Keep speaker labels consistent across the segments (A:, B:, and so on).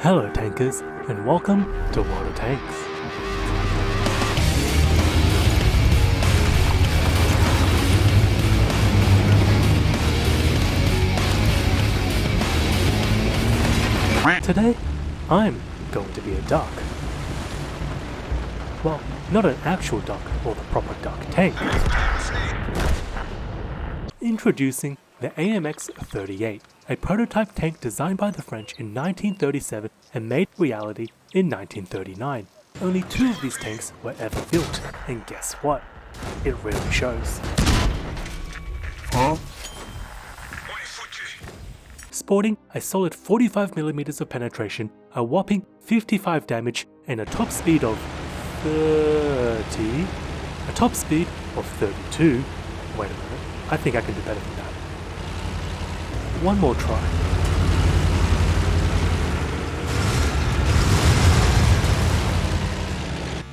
A: Hello tankers, and welcome to World of Tanks. Today, I'm going to be a duck. Well, not an actual duck or the proper duck tank. Introducing the AMX38, a prototype tank designed by the French in 1937 and made reality in 1939. Only 2 of these tanks were ever built, and guess what? It really shows. Sporting a solid 45mm of penetration, a whopping 55 damage, and a top speed of 32? Wait a minute, I think I can do better than that. One more try.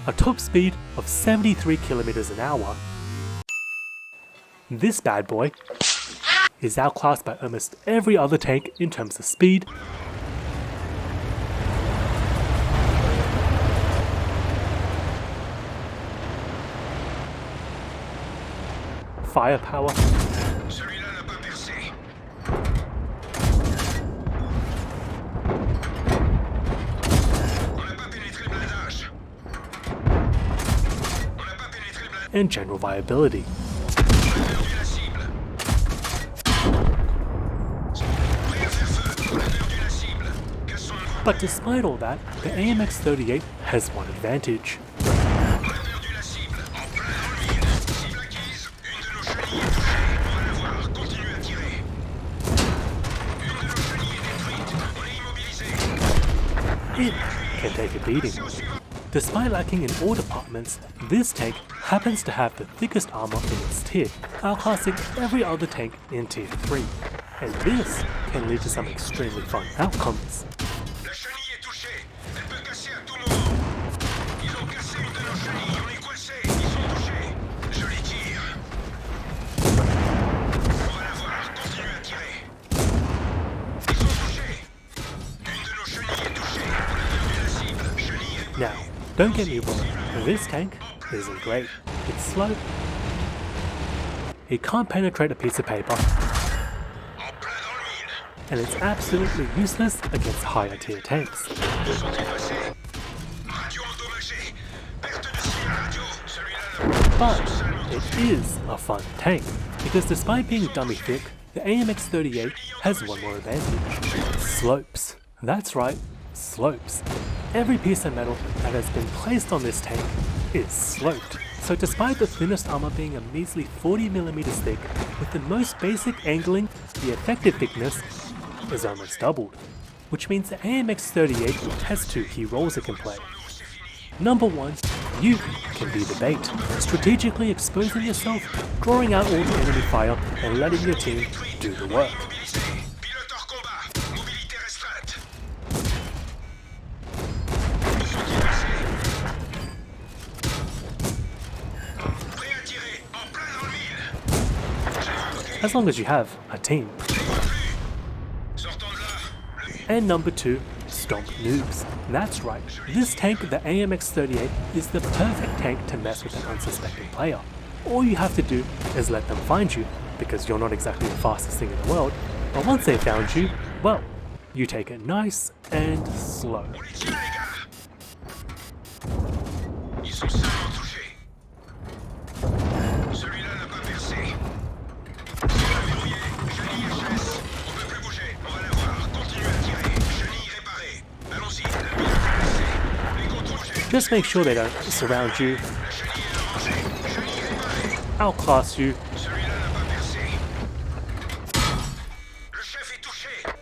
A: A top speed of 73km an hour. This bad boy is outclassed by almost every other tank in terms of speed, firepower, and general viability. But despite all that, the AMX38 has one advantage. It can take a beating. Despite lacking in all departments, this tank happens to have the thickest armor in its tier, outclassing every other tank in tier 3. And this can lead to some extremely fun outcomes. Now, don't get me wrong, this tank isn't great. It's slow. It can't penetrate a piece of paper. And it's absolutely useless against higher tier tanks. But it is a fun tank, because despite being dummy thick, the AMX38 has one more advantage. Slopes. That's right, slopes. Every piece of metal that has been placed on this tank is sloped. So despite the thinnest armor being a measly 40mm thick, with the most basic angling, the effective thickness is almost doubled. Which means the AMX38 has 2 key roles it can play. Number 1, you can be the bait, strategically exposing yourself, drawing out all the enemy fire, and letting your team do the work. As long as you have a team. And number 2, stomp noobs. That's right, this tank, the AMX38, is the perfect tank to mess with an unsuspecting player. All you have to do is let them find you, because you're not exactly the fastest thing in the world, but once they've found you, well, you take it nice and slow. Just make sure they don't surround you, outclass you,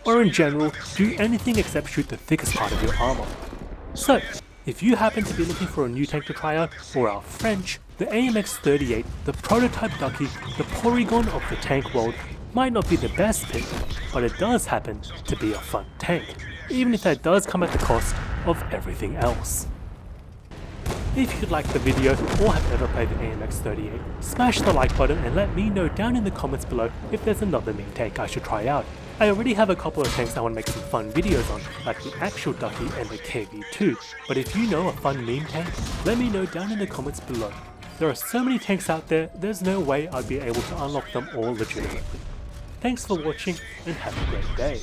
A: or in general, do anything except shoot the thickest part of your armor. So, if you happen to be looking for a new tank to try out, or are French, the AMX38, the prototype ducky, the Porygon of the tank world, might not be the best pick, but it does happen to be a fun tank, even if that does come at the cost of everything else. If you'd like the video or have ever played the AMX38, smash the like button and let me know down in the comments below if there's another meme tank I should try out. I already have a couple of tanks I want to make some fun videos on, like the actual Ducky and the KV2, but if you know a fun meme tank, let me know down in the comments below. There are so many tanks out there, there's no way I'd be able to unlock them all legitimately. Thanks for watching and have a great day.